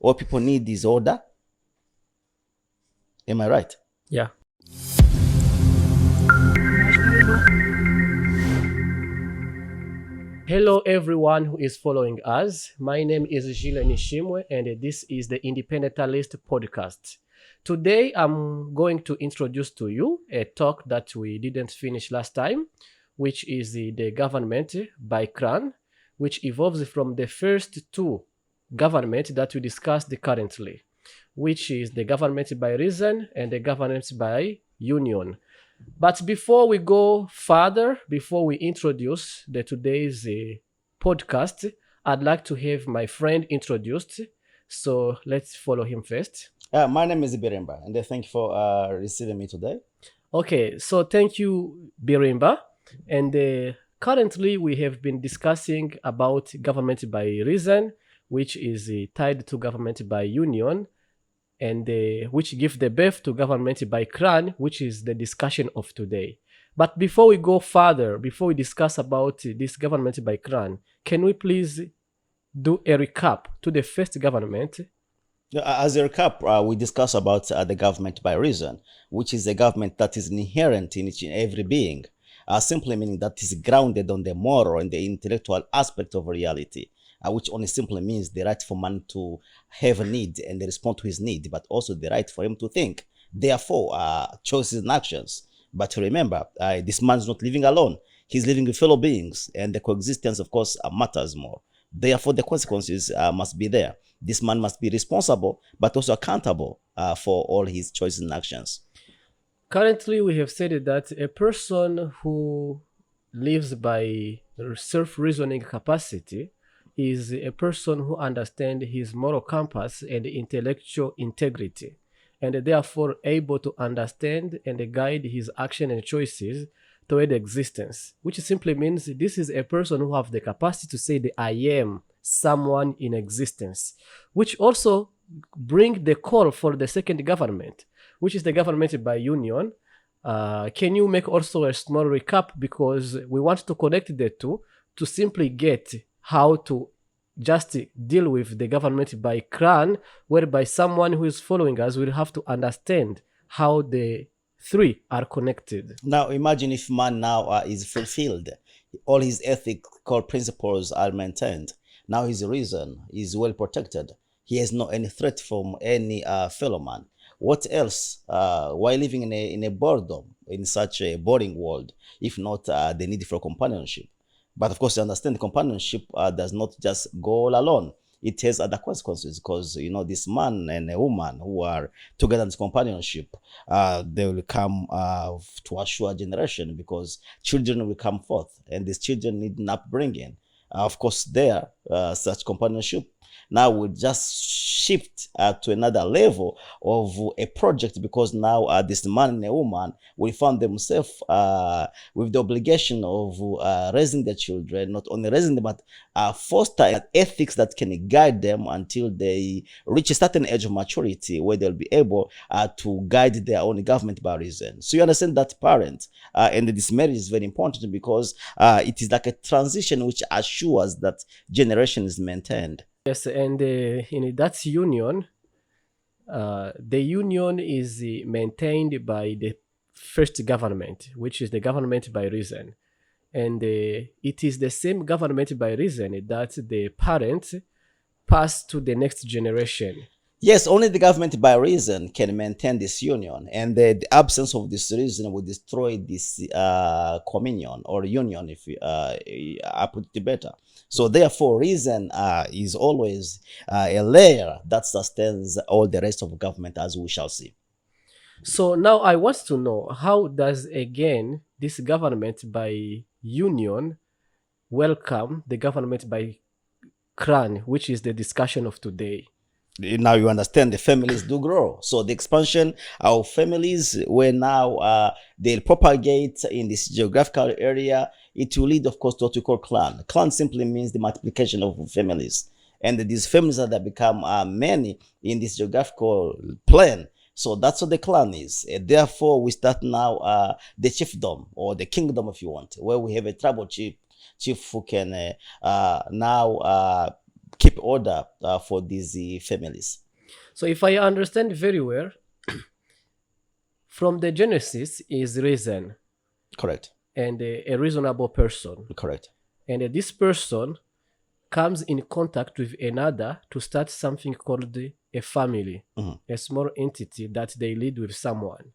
All people need is order. Am I right? Yeah. Hello, everyone who is following us. My name is Gilles Nishimwe, and this is the Independentalism podcast. Today, I'm going to introduce to you a talk that we didn't finish last time, which is the government by CRAN, which evolves from the first two governments that we discussed currently, which is the government by reason and the government by union. But before we go further, before we introduce today's podcast, I'd like to have my friend introduced. So let's follow him first. My name is Biremba, and thank you for receiving me today. Okay, so thank you, Birimba. And currently, we have been discussing about government by reason, which is tied to government by union, and which give the birth to government by CRAN, which is the discussion of today. But before we go further, before we discuss about this government by CRAN, can we please do a recap to the first government? As a recap, we discuss about the government by reason, which is a government that is inherent in each and every being, simply meaning that is grounded on the moral and the intellectual aspect of reality. Which only simply means the right for man to have a need and respond to his need, but also the right for him to think. Therefore, choices and actions. But remember, this man is not living alone. He's living with fellow beings, and the coexistence, of course, matters more. Therefore, the consequences must be there. This man must be responsible, but also accountable for all his choices and actions. Currently, we have said that a person who lives by self-reasoning capacity is a person who understands his moral compass and intellectual integrity, and therefore able to understand and guide his action and choices toward existence, which simply means this is a person who have the capacity to say that I am someone in existence, which also bring the call for the second government, which is the government by union. Can you make also a small recap, because we want to connect the two to simply get how to just deal with the government by CRAN, whereby someone who is following us will have to understand how the three are connected. Now, imagine if man now is fulfilled. All his ethical principles are maintained. Now his reason is well protected. He has no any threat from any fellow man. What else? Why living in a boredom, in such a boring world, if not the need for companionship? But of course, you understand the companionship does not just go all alone. It has other consequences, because, you know, this man and a woman who are together in this companionship, they will come to assure a generation, because children will come forth, and these children need an upbringing. Of course, there, such companionship now will just shift to another level of a project, because now this man and a woman will find themselves with the obligation of raising their children, not only raising them, but foster ethics that can guide them until they reach a certain age of maturity, where they'll be able to guide their own government by reason. So you understand that parent and this marriage is very important, because it is like a transition which assures that generation is maintained. Yes, and in that union, the union is maintained by the first government, which is the government by reason. And it is the same government by reason that the parents pass to the next generation. Yes, only the government by reason can maintain this union, and the absence of this reason will destroy this communion or union, if I put it better. So therefore, reason is always a layer that sustains all the rest of government, as we shall see. So now I want to know, how does again this government by union welcome the government by CRAN, which is the discussion of today? Now you understand the families do grow. So the expansion of families, where now they'll propagate in this geographical area, it will lead, of course, to what we call clan. Clan simply means the multiplication of families. And these families that become many in this geographical plane. So that's what the clan is. Therefore, we start now the chiefdom, or the kingdom, if you want, where we have a tribal chief who can now keep order for these families. So if I understand very well, from the genesis is reason Correct. and a reasonable person. Correct. And this person comes in contact with another to start something called a family, a small entity that they lead with someone.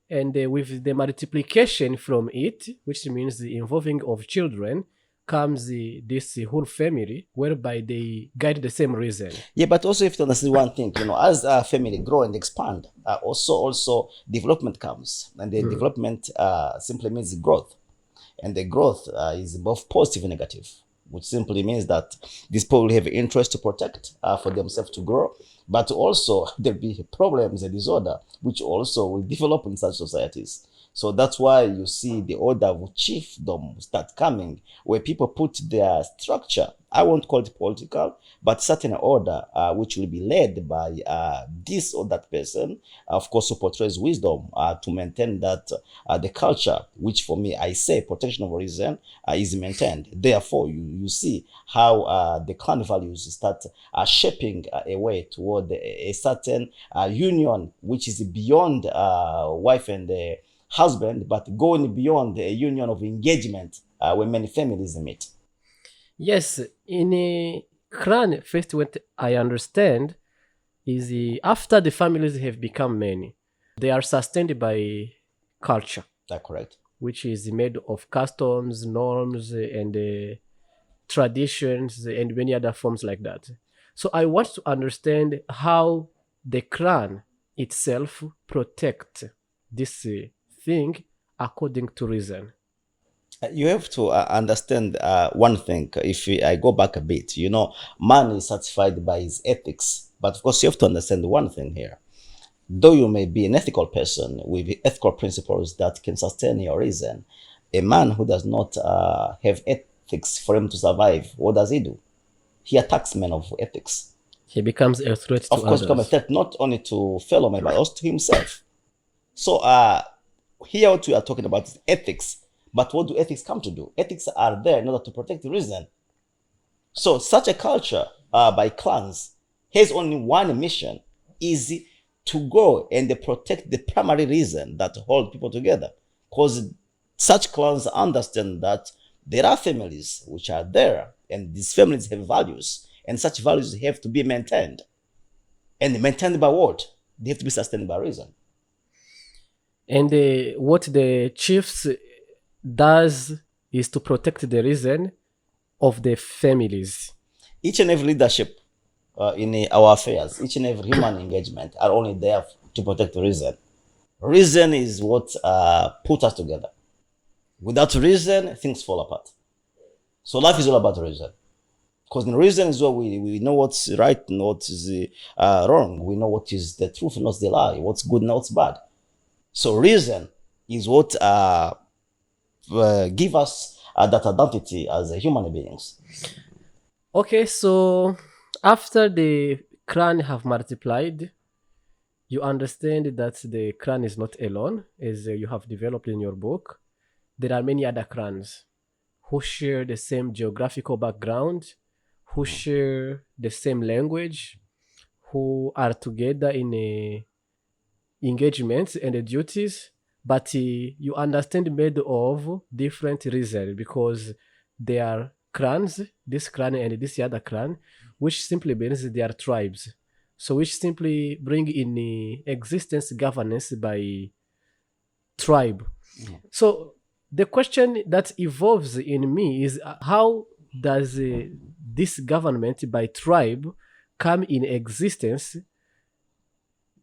And with the multiplication from it, which means the involving of children, comes this whole family whereby they guide the same reason. Yeah, but also you have to understand one thing, as a family grow and expand, also development comes, and the development simply means growth, and the growth is both positive and negative, which simply means that these people will have interest to protect for themselves to grow, but also there'll be problems and disorder which also will develop in such societies. So that's why you see the order of chiefdom start coming, where people put their structure, I won't call it political, but certain order which will be led by this or that person, of course, who portrays wisdom to maintain that the culture, which for me, I say protection of reason, is maintained. Therefore, you see how the clan values start shaping a way toward a certain union, which is beyond wife and husband, but going beyond a union of engagement where many families meet. Yes, in a clan, first what I understand is after the families have become many, they are sustained by culture, That's correct. which is made of customs, norms, and traditions, and many other forms like that. So I want to understand how the clan itself protect this thing according to reason. You have to understand one thing. If I go back a bit, man is satisfied by his ethics. But of course, you have to understand one thing here. Though you may be an ethical person with ethical principles that can sustain your reason, a man who does not have ethics for him to survive, what does he do? He attacks men of ethics. He becomes a threat to Of course, others. become a threat not only to fellow men, but also to himself. So here what we are talking about is ethics. But what do ethics come to do? Ethics are there in order to protect the reason. So such a culture by clans has only one mission, is to go and protect the primary reason that hold people together. Because such clans understand that there are families which are there, and these families have values, and such values have to be maintained. And maintained by what? They have to be sustained by reason. And what the chiefs does is to protect the reason of the families. Each and every leadership in our affairs, each and every human engagement are only there to protect reason. Reason is what put us together. Without reason, things fall apart. So life is all about reason. Because in reason is where we know what's right and what is wrong. We know what is the truth and what's the lie, what's good and what's bad. So reason is what give us that identity as human beings. Okay, so after the clan have multiplied, you understand that the clan is not alone, as you have developed in your book. There are many other clans who share the same geographical background, who share the same language, who are together in a engagements and duties, but you understand made of different reasons because they are clans, this clan and this other clan, which simply means they are tribes. So which simply bring in existence governance by tribe. So the question that evolves in me is how does this government by tribe come in existence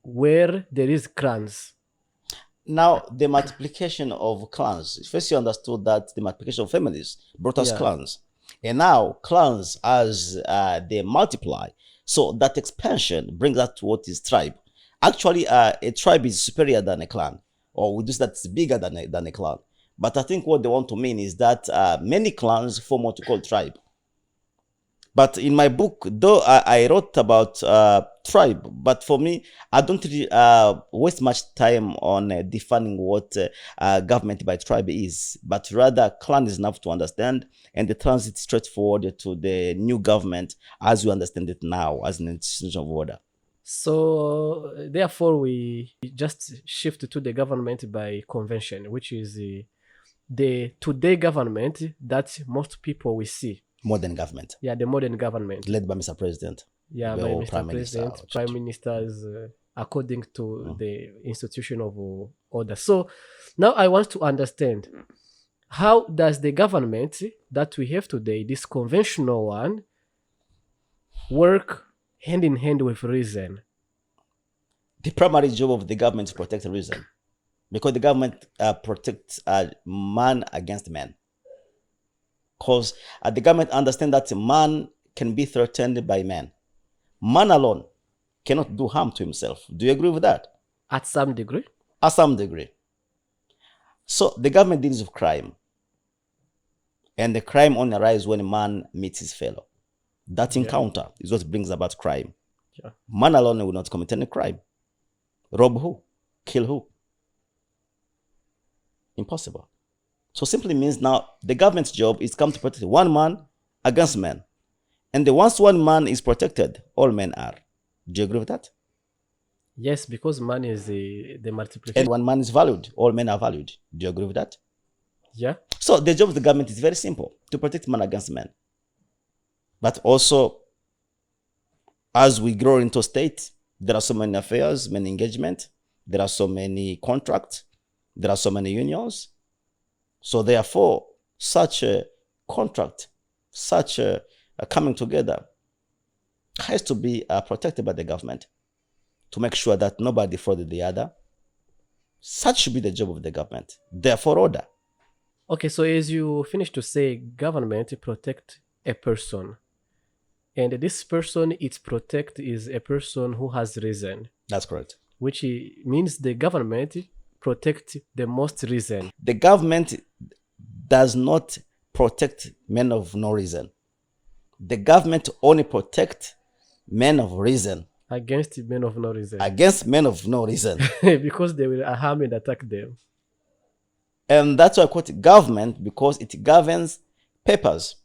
where there is clans? Now, the multiplication of clans. First, you understood that the multiplication of families brought us clans. And now, clans, as they multiply, so that expansion brings us to what is tribe. Actually, a tribe is superior than a clan, or we do that's bigger than a clan. But I think what they want to mean is that many clans form what you call tribe. But in my book, though I wrote about tribe, but for me, I don't really waste much time on defining what government by tribe is, but rather clan is enough to understand, and the transit straightforward to the new government as we understand it now as an institution of order. So therefore, we just shift to the government by convention, which is the today government that most people will see. Modern government. Yeah, the modern government. Led by Mr. President. Yeah, by Mr. President, prime ministers, according to the institution of order. So now I want to understand, how does the government that we have today, this conventional one, work hand in hand with reason? The primary job of the government is to protect reason, because the government protects man against man. Because the government understands that man can be threatened by man. Man alone cannot do harm to himself. Do you agree with that? At some degree? At some degree. So the government deals with crime. And the crime only arises when a man meets his fellow. That encounter is what brings about crime. Yeah. Man alone will not commit any crime. Rob who? Kill who? Impossible. So simply means now the government's job is come to protect one man against man. And once one man is protected, all men are. Do you agree with that? Yes, because man is the multiplication. And one man is valued, all men are valued. Do you agree with that? Yeah. So the job of the government is very simple, to protect man against man. But also, as we grow into state, there are so many affairs, many engagement, there are so many contracts, there are so many unions. So therefore, such a contract, such a coming together has to be protected by the government to make sure that nobody defrauded the other. Such should be the job of the government. Therefore, order. Okay, so as you finish to say, government protect a person. And this person it's protect is a person who has reason. That's correct. Which means the government protect the most reason. The government does not protect men of no reason. The government only protect men of reason. Against men of no reason. Against men of no reason. Because they will harm and attack them. And that's why I quote government, because it governs papers.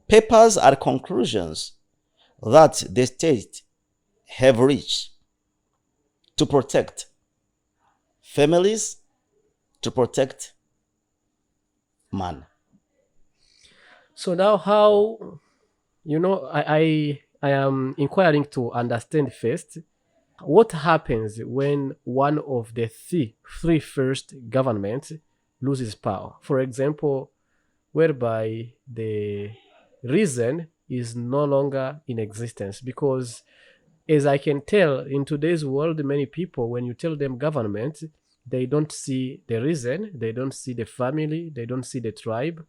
Papers are conclusions that the state have reached to protect families, to protect man. So now how, I am inquiring to understand first, what happens when one of the three first governments loses power? For example, whereby the reason is no longer in existence, because as I can tell, in today's world, many people, when you tell them government, they don't see the reason, they don't see the family, they don't see the tribe.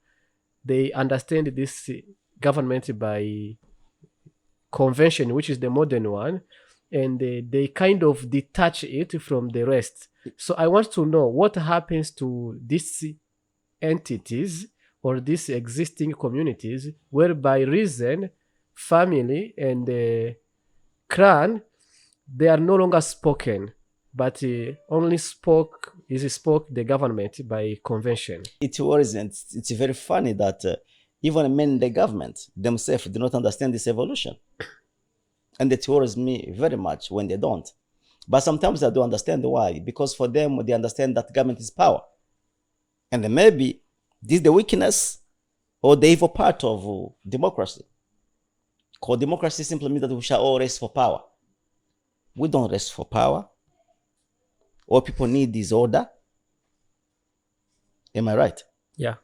They understand this government by convention, which is the modern one, and they kind of detach it from the rest. So I want to know what happens to these entities or these existing communities whereby reason, family, and clan, they are no longer spoken, but only spoke the government by convention. It worries, and it's very funny that even men in the government themselves do not understand this evolution. And it worries me very much when they don't. But sometimes I don't understand why. Because for them, they understand that government is power. And then maybe this is the weakness or the evil part of democracy. Because democracy simply means that we shall all rest for power. We don't rest for power. All people need is order. Am I right? Yeah.